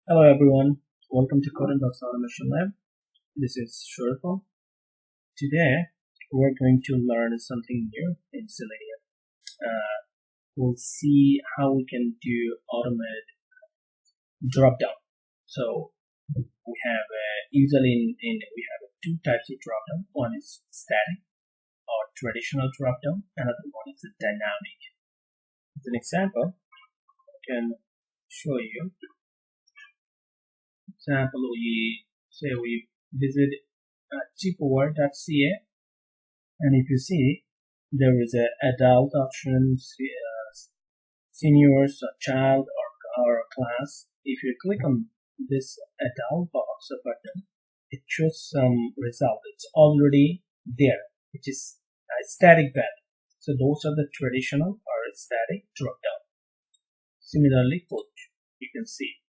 Hello everyone, welcome to Coding Automation Lab. This is Shurful. Today we're going to learn something new in Selenium. We'll see how we can do automated drop down. So we have usually we have two types of drop down. One is static or traditional drop down. Another one is dynamic. As an example, I can show you. Example, we visit cheapword.ca, and if you see there is a adult option, seniors, a child, or a class. If you click on this adult box or button, it shows some result. It's already there, which is a static value. So those are the traditional or static drop down. Similarly, push, you can see.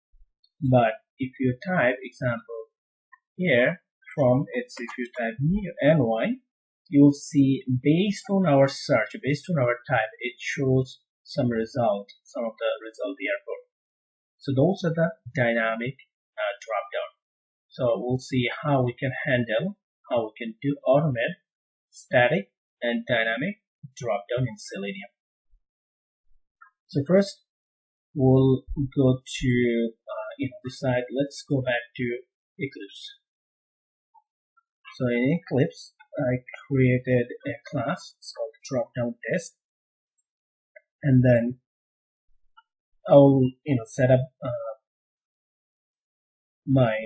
But if you type example here from it's if you type ny, you'll see based on our search, based on our type, it shows some result, some of the result we are put. So those are the dynamic drop down. So we'll see how we can handle, how we can do automate static and dynamic drop down in Selenium. So first we'll go to this side. Let's go back to Eclipse. So in Eclipse, I created a class. It's called dropdown test, and then I'll set up my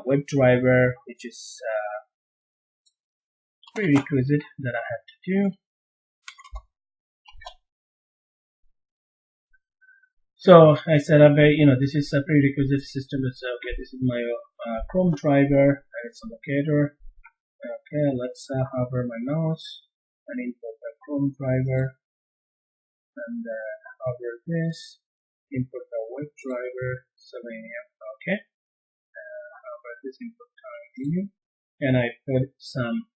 web driver, which is prerequisite that I have to do. So I set up this is a prerequisite system. That's okay. This is my Chrome driver, and it's a locator. Okay, let's hover my mouse and input the Chrome driver, and hover this, input the web driver, Selenium. Okay, hover this, input continue, and I put some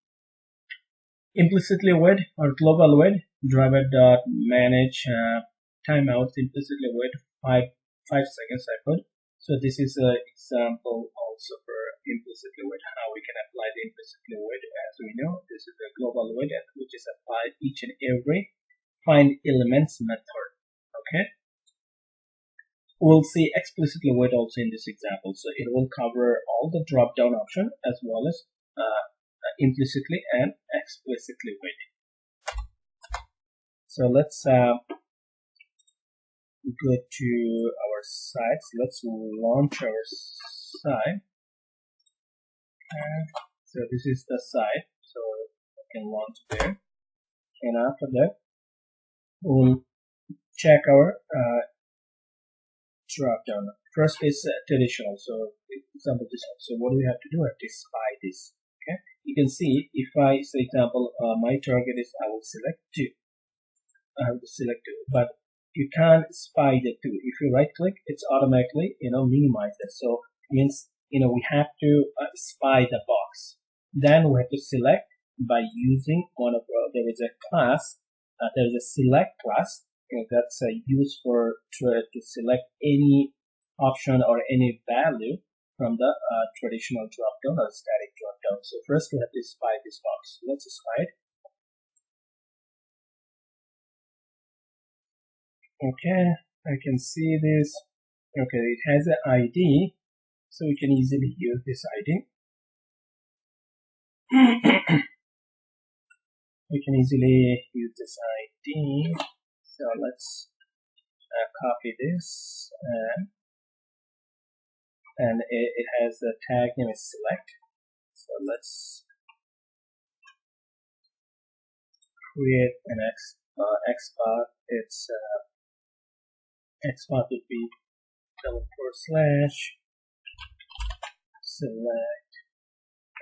implicitly wait or global wait driver.manage timeouts implicitly wait 5 seconds I put. So this is an example also for implicitly wait, how we can apply the implicitly wait. As we know, this is the global wait which is applied each and every find elements method. Okay, we'll see explicitly wait also in this example. So it will cover all the drop down option as well as implicitly and explicitly waiting. So let's go to our site. So let's launch our site. So this is the site, so I can launch there, and after that we'll check our drop down. First is traditional, so example this one. So what do we have to do? I have to spy this. Okay, you can see if I say example my target is I will select 2. I have to select 2, but you can't spy the 2. If you right click, it's automatically minimize it. So means we have to spy the box. Then we have to select by using one of there is a class, there is a select class that's used for to select any option or any value from the traditional drop down or static drop down. So first we have to spy this box. Let's spy it. Okay, I can see this. Okay, it has an ID, so we can easily use this ID. We can easily use this ID. So let's copy this, and it has the tag name is select. So let's create an XPath. Its XPath would be // select,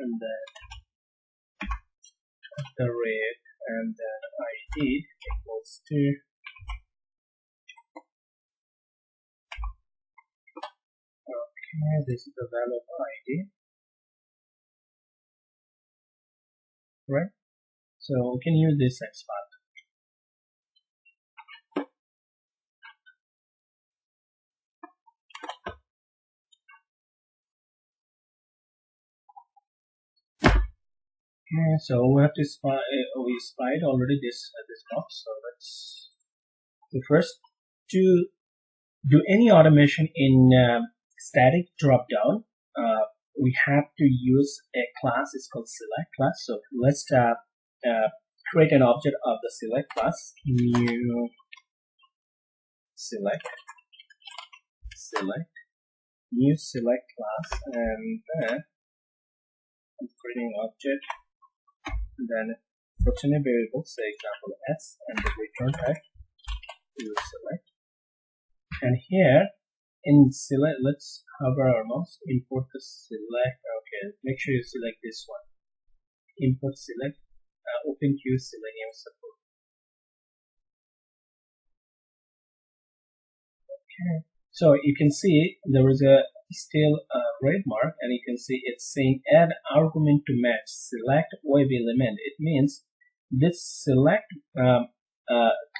and then the rate, and then ID equals to okay, this is the value of ID, right? So we can use this XPath. Okay, so we have to spy. We spied already this box. So let's first to do any automation in static dropdown. We have to use a class. It's called select class. So let's create an object of the select class. New select new select class, and then I'm creating object. And then put in a variable, say example s, and the return type is select. And here in select, let's hover our mouse, import the select. Okay, make sure you select this one. Import select, OpenQ Selenium support. Okay, so you can see there is a still red mark, and you can see it's saying add argument to match select web element. It means this select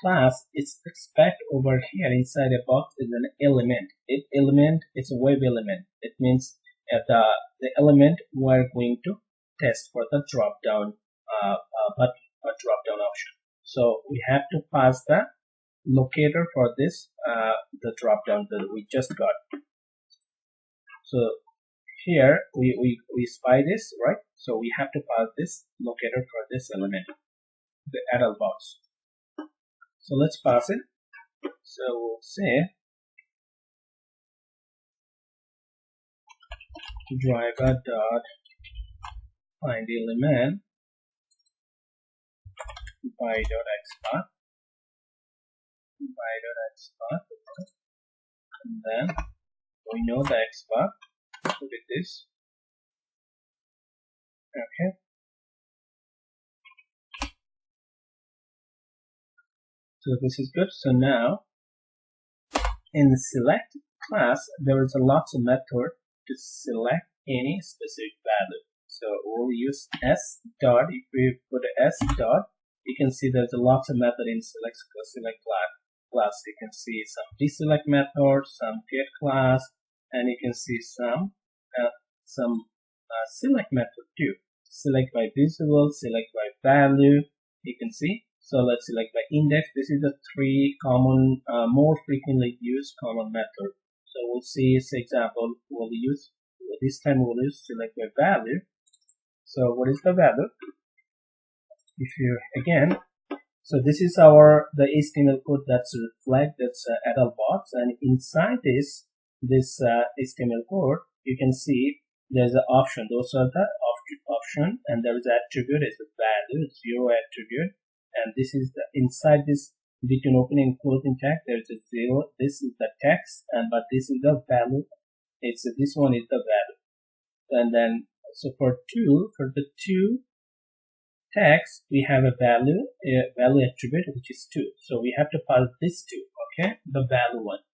class is expect over here inside a box is an element. It's a web element. It means the element we're going to test for the drop down button or drop down option. So we have to pass the locator for this the drop down that we just got. So here we spy this, right? So we have to pass this locator for this element, the adult box. So let's pass it. So we'll say driver dot find element by dot xpath, and then we know the xpath. Look at this. Okay. So this is good. So now in the select class, there is a lots of method to select any specific value. So we'll use s dot. If we put s dot, you can see there's a lots of method in select class. You can see some deselect method, some get class, and you can see some select method too. Select by visible, select by value. You can see. So let's select by index. This is the three common, more frequently used common method. So we'll see this example. This time we'll use select by value. So what is the value? If you again, so this is the HTML code that's reflect that's adult box, and inside this HTML code you can see there's an option. Those are the option, and there is attribute is the value, 0 attribute, and this is the inside this between opening and closing tag there is a 0. This is the text, but this is the value. This one is the value, and then so for the two text we have a value attribute which is 2. So we have to pass this 2. Okay, the value one.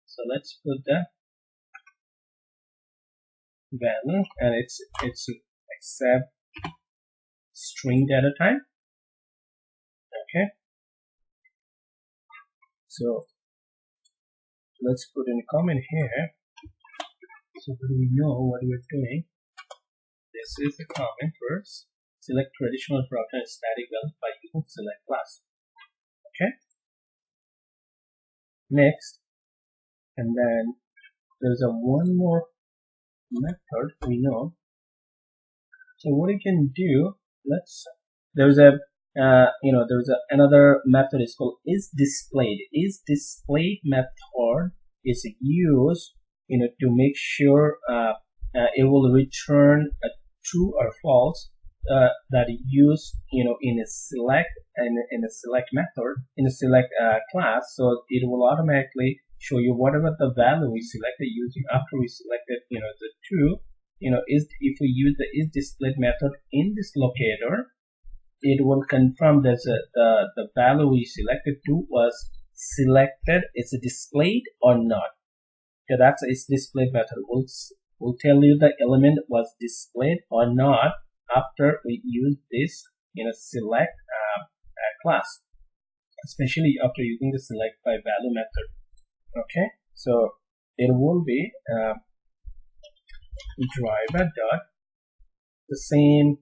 So let's put the value, and it's accept string data type. Okay, so let's put in a comment here so that we know what we're doing. This is the comment first. Select traditional dropdown static value by using select class. Okay, next, and then there's one more method we know. So what you can do, there's another method is called isDisplayed. isDisplayed method is used to make sure it will return a true or false that use in a select method in a select class. So it will automatically show you whatever the value we selected using after we selected the true. If we use the isDisplayed method in this locator, it will confirm that the value we selected to was selected, it's displayed or not. Okay, that's isDisplayed method. Will tell you the element was displayed or not after we use this select class, especially after using the select by value method. Okay, so it will be driver dot the same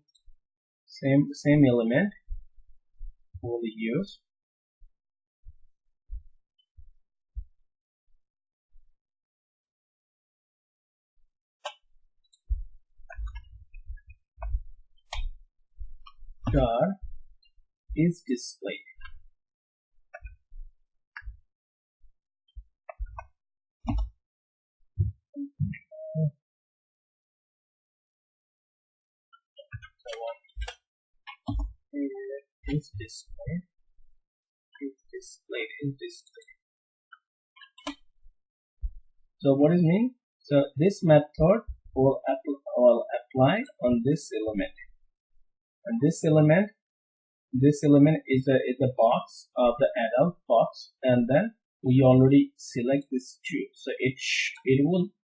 same element we'll use. Dot is displayed. Is displayed. So what does it mean? So this method will apply on this element, and this element is a box of the adult box, and then we already select this 2. So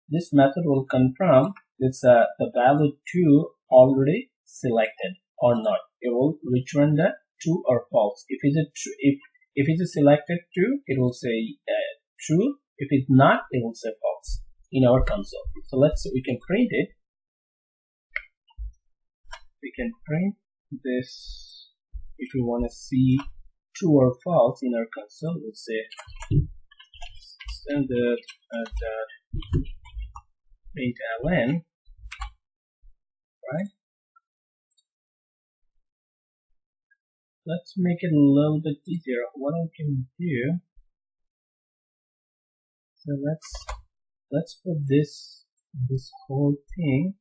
this method will confirm this the value 2 already selected or not. It will return the true or false. If it is selected 2, it will say true. If it's not, it will say false in our console. So we can print it. We can print this. If we want to see true or false in our console, we'll say standard println, right? Let's make it a little bit easier. What I can do, so let's put this whole thing.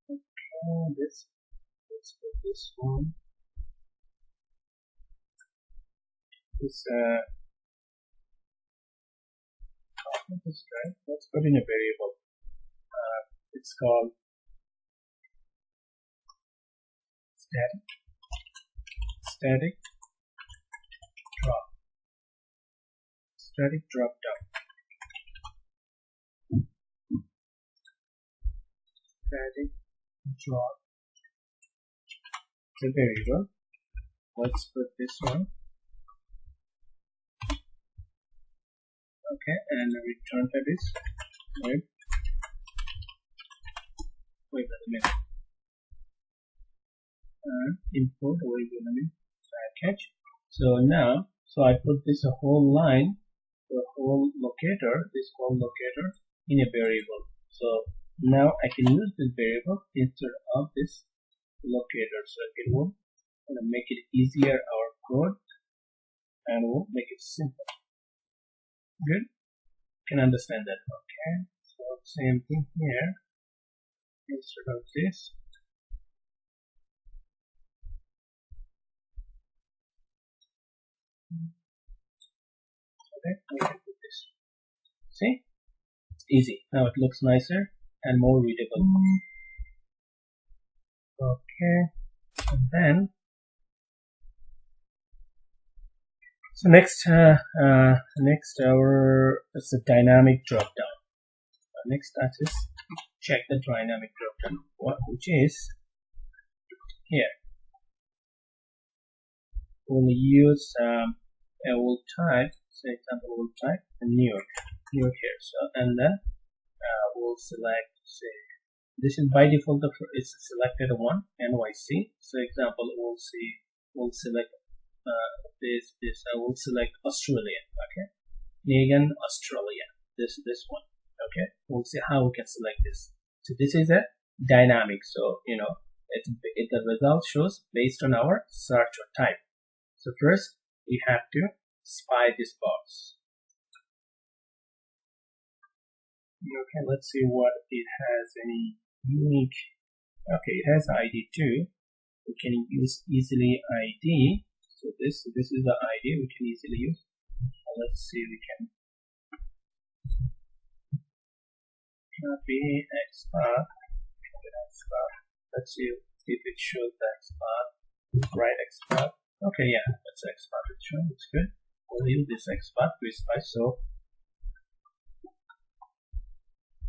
Okay, let's put this one. This guy. Let's put in a variable. It's called static drop down. Static drop. It's a variable. Let's put this one. Okay, and return type is wait a minute. Import wait a minute. Catch. So now, I put this whole line, this whole locator in a variable. So now I can use this variable instead of this locator. So it will make it easier our code, and will make it simple. Good. Can understand that. Okay. So same thing here. Instead of this, okay, we can put this. See, it's easy. Now it looks nicer and more readable. Okay, and then so next it's a dynamic drop down. Next task is check the dynamic drop down, which is here. We'll use we'll type, say example, we'll type New York here. So and then we'll select, say this is by default it's selected one, NYC. So example, we'll select this I will select Australia. Okay, Negan Australia. This one. Okay, we'll see how we can select this. So this is a dynamic. So the result shows based on our search or type. So first we have to spy this box. Okay, let's see what it has. Any unique. Okay, it has ID too. We can use easily ID. So this is the ID we can easily use. Let's see, we can copy XPath. Let's see if it shows the XPath. Right XPath. Okay, yeah, that's XPath. It's showing. It's good. We'll use this XPath to spy. So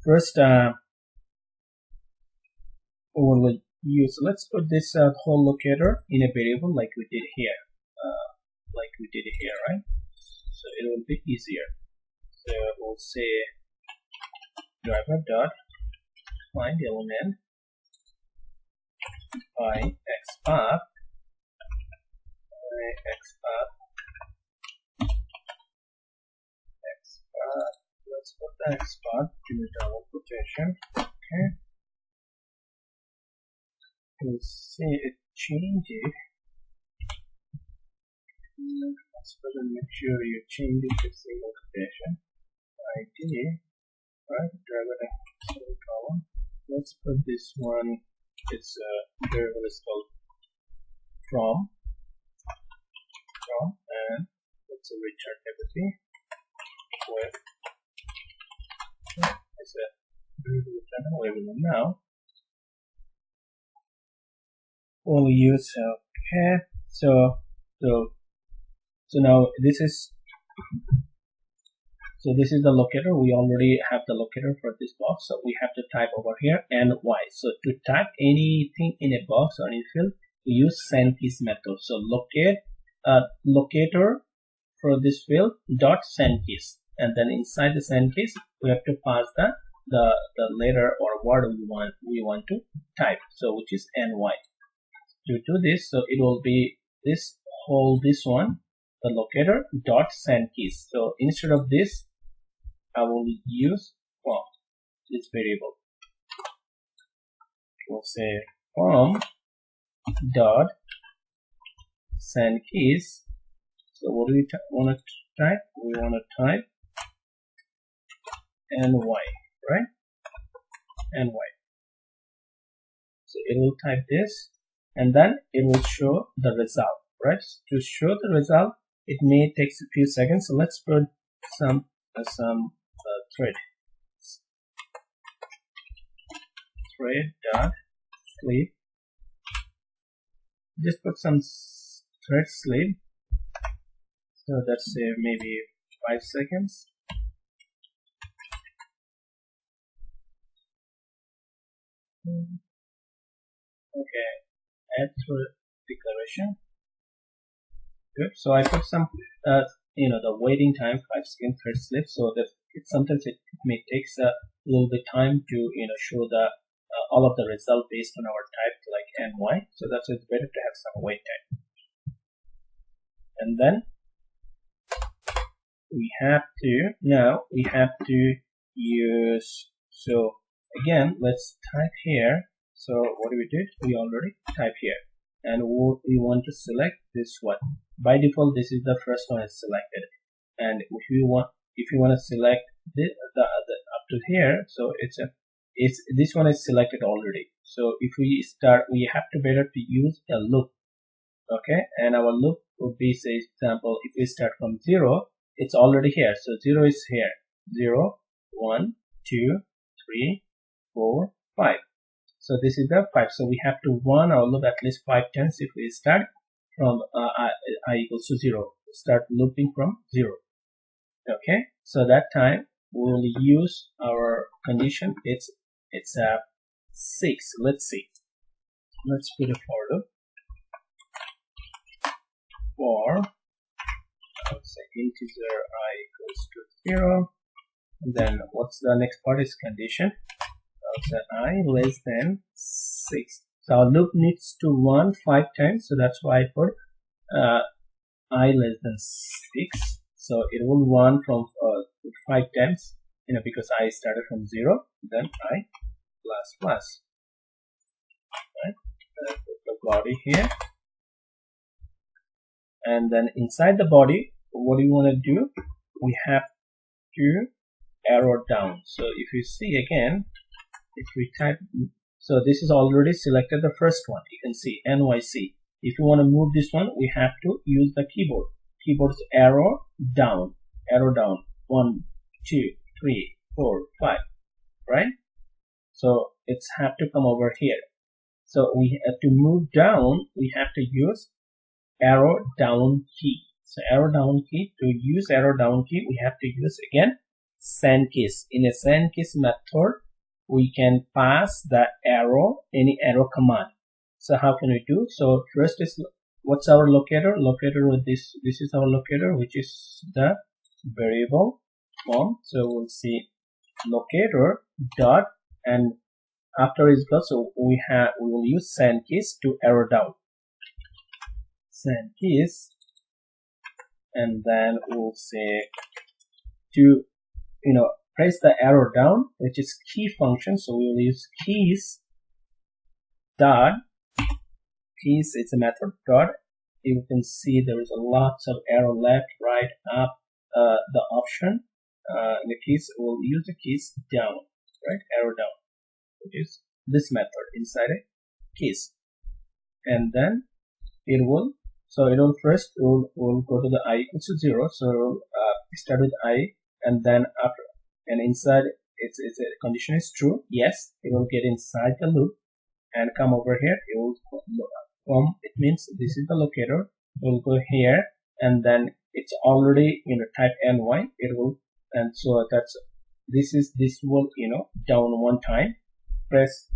first, we'll use. Let's put this whole locator in a variable like we did here. Right? So it will be easier. So we'll say driver dot find element by xpath, xpath, let's put the xpath in the double quotation. Okay, you'll see it changes. Let's put and make sure you change it to single quotation. ID, right? Derivative column. Let's put this one. Its variable is called from, and let's return everything with it's a variable. Now we'll use okay. So now this is the locator. We already have the locator for this box, so we have to type over here ny. So to type anything in a box or in a field, we use send keys method. So locator for this field dot send keys, and then inside the send keys we have to pass the letter or word we want to type, so which is ny. To do this, so it will be this one, the locator dot send keys. So instead of this, I will use from this variable. We'll say from dot send keys. So what do we want to type? We want to type ny, right? ny. So it will type this, and then it will show the result, right? To show the result, it may take a few seconds. So let's put some thread dot sleep. Just put some thread sleep. So that's maybe 5 seconds. Okay, add thread declaration. Good. So I put some the waiting time 5 second thread sleep, so that sometimes it may take a little bit time to show the all of the result based on our type like ny. So that's why it's better to have some wait time. And then we have to use, so again let's type here. So what do? We already type here, and we want to select this one. By default this is the first one is selected, and if you want to select the up to here, so it's this one is selected already. So if we start, we have to better to use a loop. Okay, and our loop would be, say example, if we start from 0, it's already here. So 0 is here, 0 1 2 3 4 5. So this is the 5. So we have to run our loop at least 5 times if we start from I equals to 0. Start looping from 0. Okay, so that time we will use our condition. It's 6. Let's see. Let's put a for loop for, I would say, integer I equals to 0. And then what's the next part is condition. So I less than 6. So our loop needs to run 5 times. So that's why I put I less than 6. So it will run from 5 times, because I started from 0. Then I plus. Right? Put the body here. And then inside the body, what do you want to do? We have to arrow down. So if you see again, if we type, so this is already selected the first one. You can see NYC. If you want to move this one, we have to use the keyboard. Keyboard's arrow down. 1 2 3 4 5. Right? So it's have to come over here. So we have to move down. We have to use arrow down key. So arrow down key. To use arrow down key, we have to use again send keys. In a send keys method, we can pass the arrow, any arrow command. So how can we do? So first is, what's our locator? Locator with this is our locator, which is the variable form. So we'll see locator dot, and after is equal, so we will use send keys to arrow down. Send keys, and then we'll say to press the arrow down, which is key function. So we will use keys dot keys. It's a method dot. You can see there is a lots of arrow left, right, up. The option in the keys, we'll use the keys down, right? Arrow down, which is this method inside a keys, and then it will. So it will first will go to the I equals to 0. So it will start with I, and then after and inside it's a condition is true. Yes, it will get inside the loop and come over here. It will form. It means this is the locator. It will go here, and then it's already type ny. It will, and so that's this will down one time. Press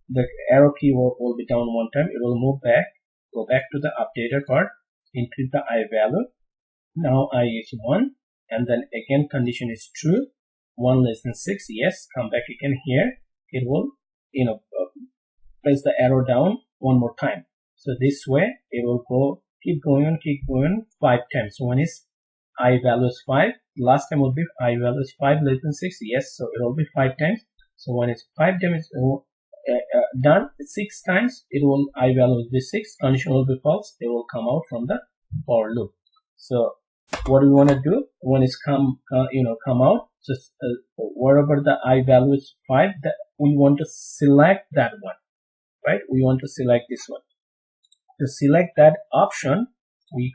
the arrow key will be down one time. It will move back. Go back to the updated part, increase the I value. Now I is 1, and then again condition is true. 1 less than 6. Yes, come back again here. It will press the arrow down one more time. So this way it will go keep going 5 times. So one is I value is 5. Last time will be I value is 5 less than 6. Yes, so it will be 5 times. So when it's 5 times done 6 times, it will I value will be 6. Condition will be false. It will come out from the for loop. So what we want to do when it's come out, just wherever the I value is 5, that we want to select that one, right? We want to select this one. To select that option, we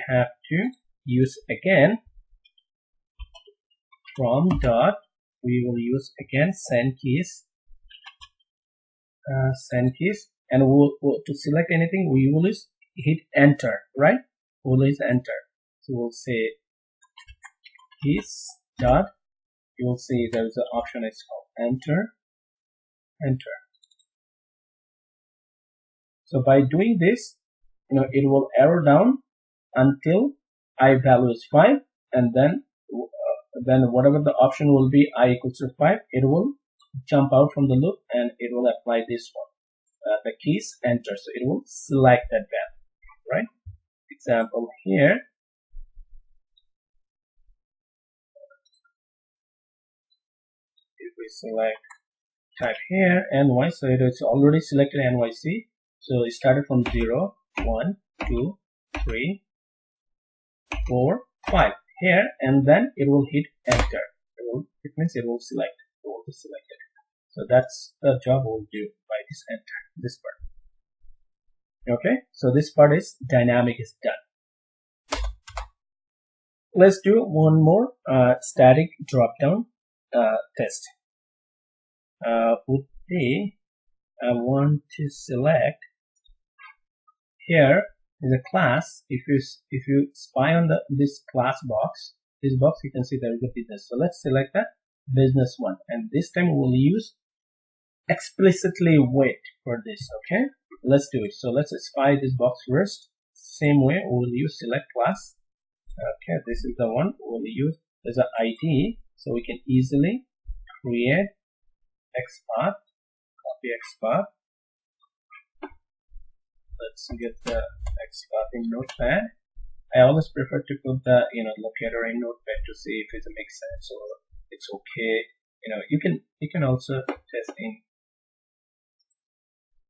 have to use again from dot. We will use again send keys, and we'll to select anything we will hit enter, right? We'll use enter. So we'll say keys dot. You will see there is an option. It's called enter. So by doing this, it will arrow down until I value is 5, and then whatever the option will be I equals to 5, it will jump out from the loop and it will apply this one. The keys enter, so it will select that value, right? Example here. If we select type here ny, so it's already selected nyc. So it started from 0, 1, 2, 3, 4, 5 here, and then it will hit enter. It means it will select. It will be selected. So that's the job we'll do by this enter, this part. Okay, so this part is dynamic is done. Let's do one more static drop down test. Would be I want to select here is a class. If you spy on this class box, you can see there is a business. So let's select the business one, and this time we will use explicitly wait for this. Okay, let's do it. So let's spy this box first. Same way we will use select class. Okay, this is the one we'll use as an ID, so we can easily create XPath, copy XPath. Let's get the XPath in Notepad. I always prefer to put the locator in Notepad to see if it makes sense or it's okay. You can also test in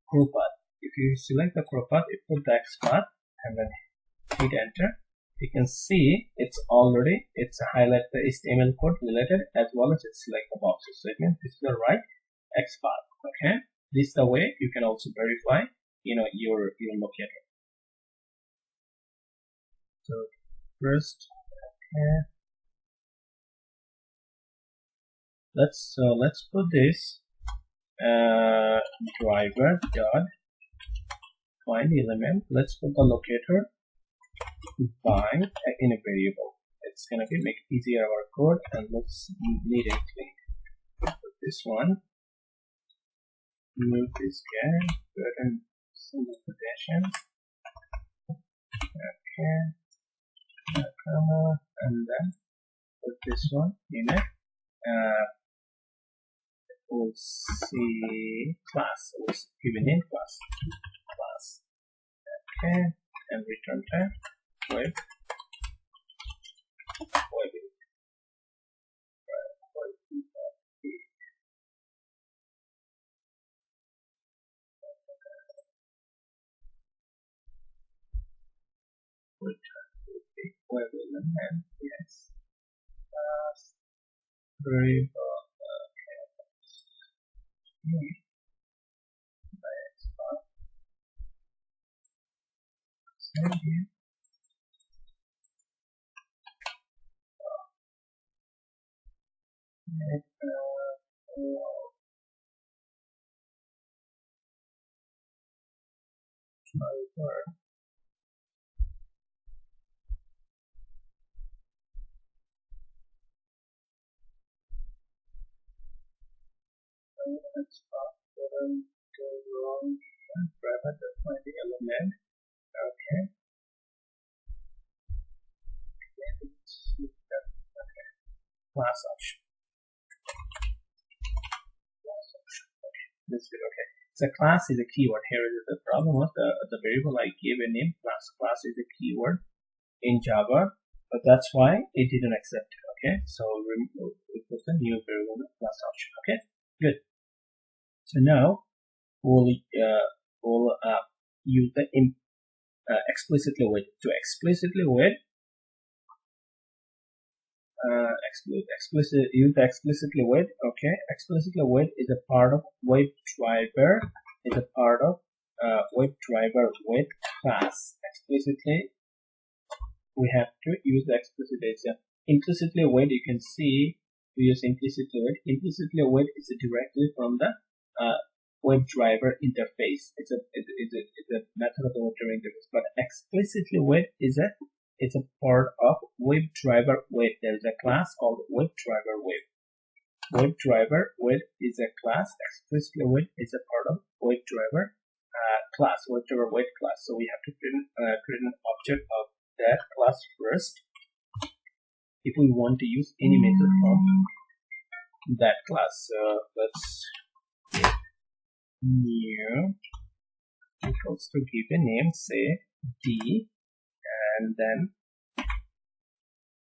CrewPath. If you select the CrewPath, you put the XPath and then hit enter. You can see it's highlight the HTML code related as well as it select the boxes. So it means this is the right XPath. Okay, this is the way you can also verify your locator. So first, okay, let's put this driver dot find element. Let's put the locator by in a variable. It's gonna make it easier our code, and let's immediately put this one. Move this guy, go ahead and single quotation. Okay, comma, and then put this one in it. we'll see class. We'll give a name class. Okay, and return type web. Return web element. Yes. Class variable. Okay. Save here. Driver. Let's go wrong. Driver define the element. Okay. Okay. Class option. Okay. This is okay. So class is a keyword. Here is the problem was the variable I gave a name class. Class is a keyword in Java, but that's why it didn't accept it. Okay, so we put the new variable class option. Okay, good. So now we'll use the explicitly with to explicitly with use the explicitly with. Okay, explicitly with is a part of web driver. Is a part of web driver with class. Explicitly, we have to use the explicitly. It's implicitly with. You can see we use implicitly with. Implicitly with is directly from the web driver interface. It's a method of the web driver interface. But explicitly with is a part of web driver with. There is a class called web driver with. Web driver with is a class. Explicitly with is a part of web driver class. Web driver with class. So we have to create an object of that class first if we want to use any method from that class. So let's new equals to give a name, say D, and then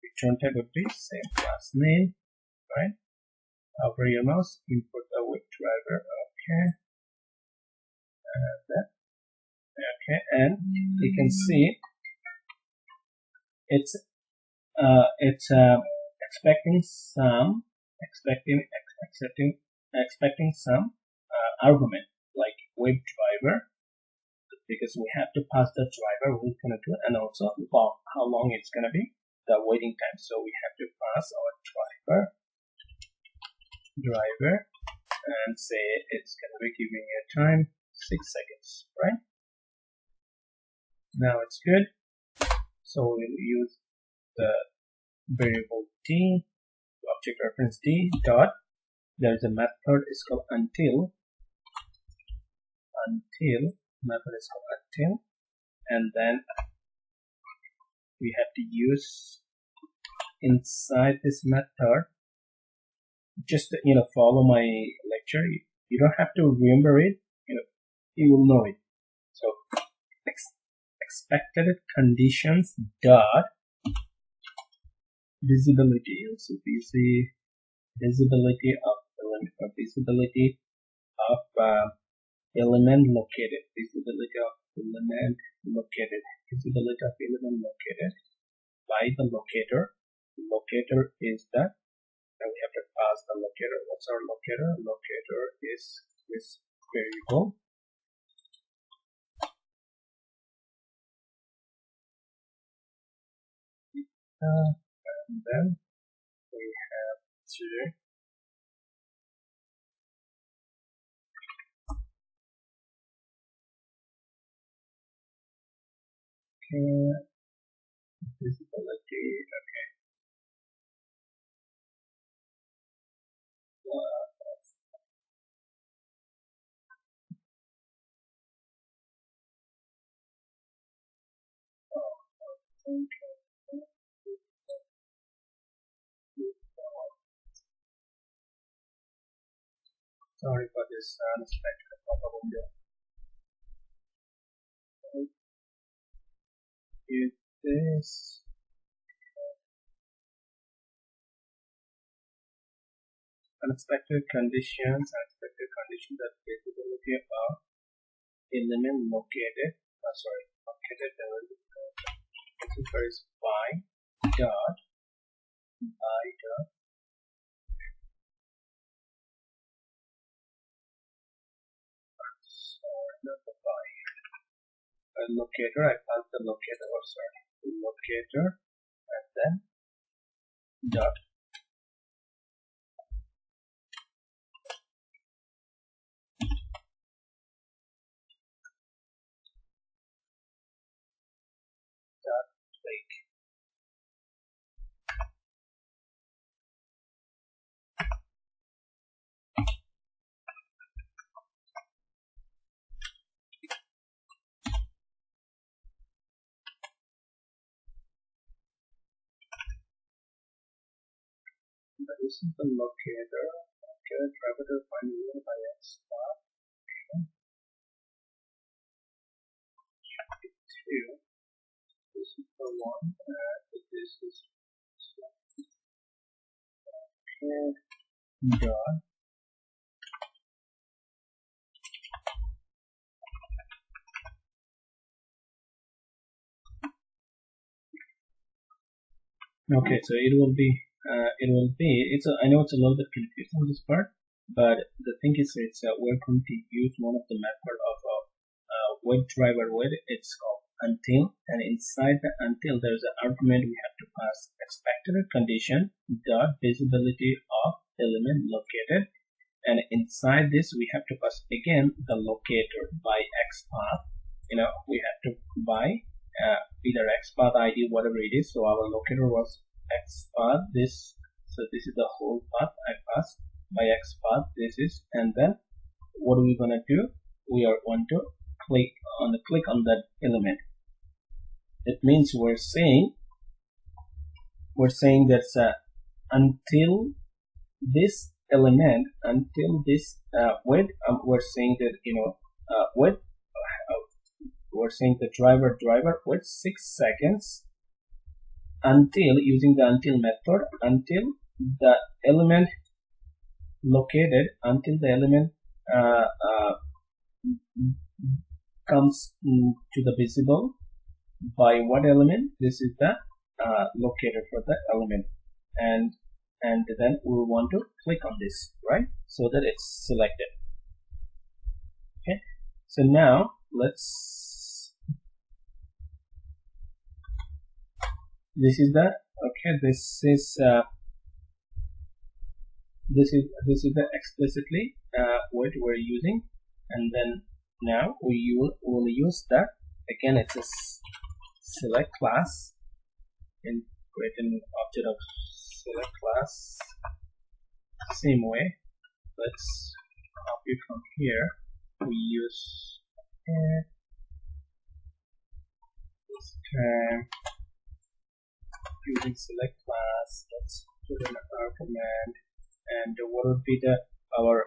return type would be same class name, right? Hover your mouse, import the web driver. Okay, and that. Okay, and you can see it's expecting some argument like web driver, because we have to pass the driver who's going to do it, and also how long it's going to be, the waiting time. So we have to pass our driver and say it's going to be giving a time 6 seconds, right? Now it's good. So we'll use the variable D, object reference D dot. There's a method is called until method is called until, and then we have to use inside this method. Just follow my lecture. You don't have to remember it. You will know it. So expected conditions dot visibility. So we see visibility of element element located. Visibility of element located by the locator. Locator is the, and we have to pass the locator. What's our locator? Locator is this variable. And then we have to visibility. Okay. Sorry for this unexpected pop-up window. Use this. Unexpected conditions that visibility of element located. Located is by dot not the by locator. I passed the locator. Locator and then dot click. This is the locator. Try to find by X spot. Two. This is the one. This is dot. Okay, so it will be. I know it's a little bit confusing on this part, but the thing is, we're going to use one of the method of web driver with. It's called until, and inside the until there's an argument we have to pass expected condition dot visibility of element located, and inside this we have to pass again the locator by XPath. We have to by either XPath ID, whatever it is. So our locator was XPath this, so this is the whole path I passed by XPath. This is, and then what are we gonna do? We are going to click on that element. It means we're saying that until this element, until this with we're saying that with we're saying the driver with 6 seconds until, using the until method, until the element located, until the element comes to the visible by what element? This is the locator for the element, and then we want to click on this, right, so that it's selected. Okay, so now this is the the explicitly what we're using, and then now we will use that again. It's a select class, and create an object of select class. Same way, let's copy from here. We use this term using select class. Let's put in an argument, and what would be our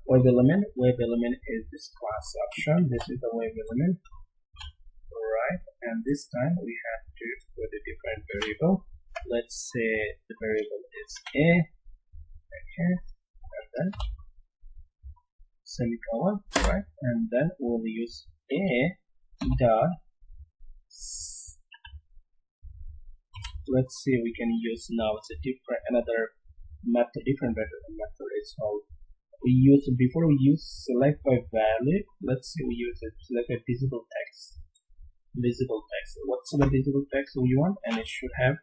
web element? Web element is this class option. This is the web element, right? And this time we have to put a different variable. Let's say the variable is a. Okay, and then semicolon, right? And then we'll use a dot. Let's see, we can use now. It's a different different method. It's called, before we use select by value. Let's say we use select by visible text. What's the visible text we want? And it should have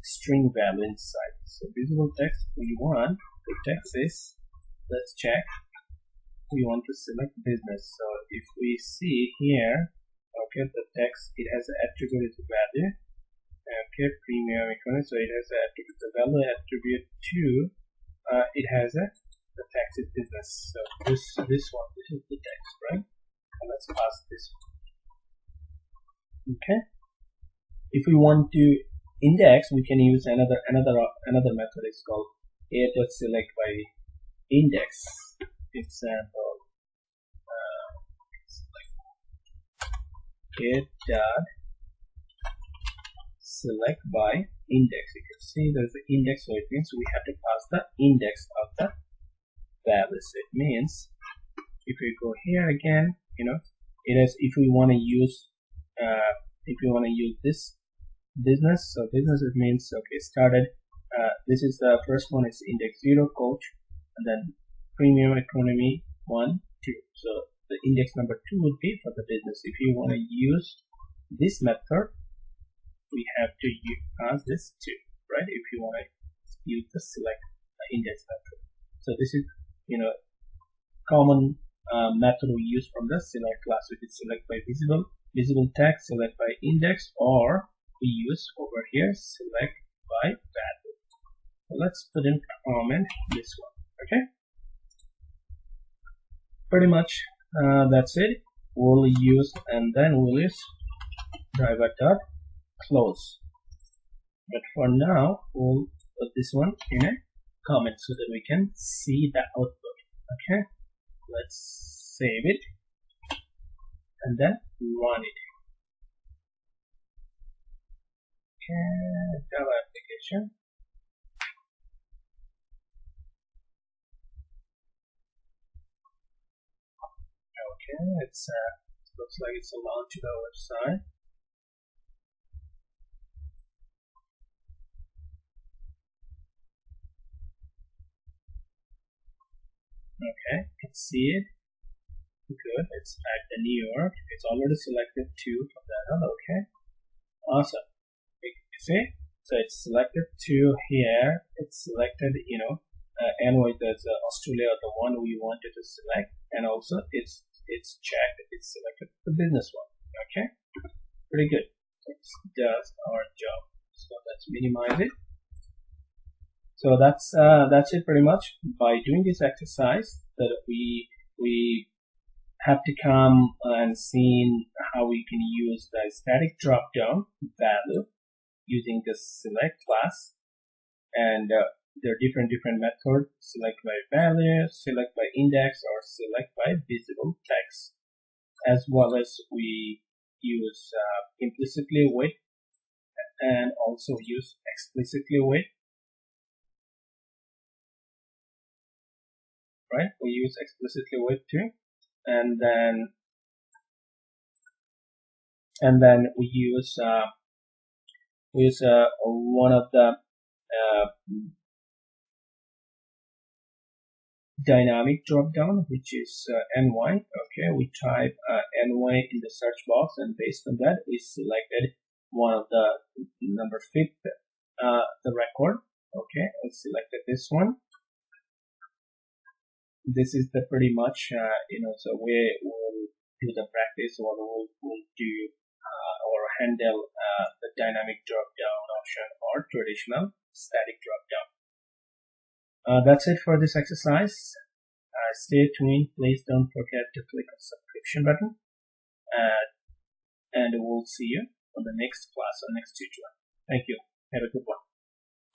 string value inside. So visible text we want, the text is, let's check, we want to select business. So if we see here, okay, the text, it has an attribute is value. Okay, premium economy, so it has an attribute, the value attribute 2, it has the text is business. So this is the text, right? And let's pass this one. Okay, if we want to index, we can use another method. It's called a.select by index. Example, it's like get dot select by index. You can see there's the index, so it means we have to pass the index of the values. It means if we go here again, it is if we want to use this business. So business, it means okay, started. This is the first one is index 0 coach, and then premium economy 1 2. So the index number 2 would be for the business. If you want to use this method, we have to pass this 2, right? If you want to use the select index method. So this is common method we use from the select class, which is select by visible text, select by index, or we use over here select by value. So let's put in comment this one. Okay, pretty much that's it. We'll use driver dot close, but for now we'll put this one in a comment so that we can see the output. Okay, let's save it and then run it. Okay, Java application. Okay, it's looks like it's a launch to the website. Okay, you can see it. Good. It's at the New York. It's already selected 2 from that one. Okay, awesome. You see, so it's selected 2 here. It's selected, NY, that's Australia, the one we wanted to select, and also it's checked. It's selected the business one. Okay, pretty good. It does our job. So let's minimize it. So that's it pretty much. By doing this exercise, that we have to come and see how we can use the static drop down value using the select class, and there are different methods: select by value, select by index, or select by visible text, as well as we use implicitly with and also use explicitly with. Right, we use explicitly with too, and then we use one of the dynamic drop down, which is ny. Okay, we type ny in the search box, and based on that we selected one of the number 5th the record. Okay, I selected this one. This is the pretty much so we will do the practice, or we'll do or handle the dynamic drop down option or traditional static drop down. That's it for this exercise. Stay tuned. Please don't forget to click on the subscription button, and we'll see you on the next class or next tutorial. Thank you. Have a good one.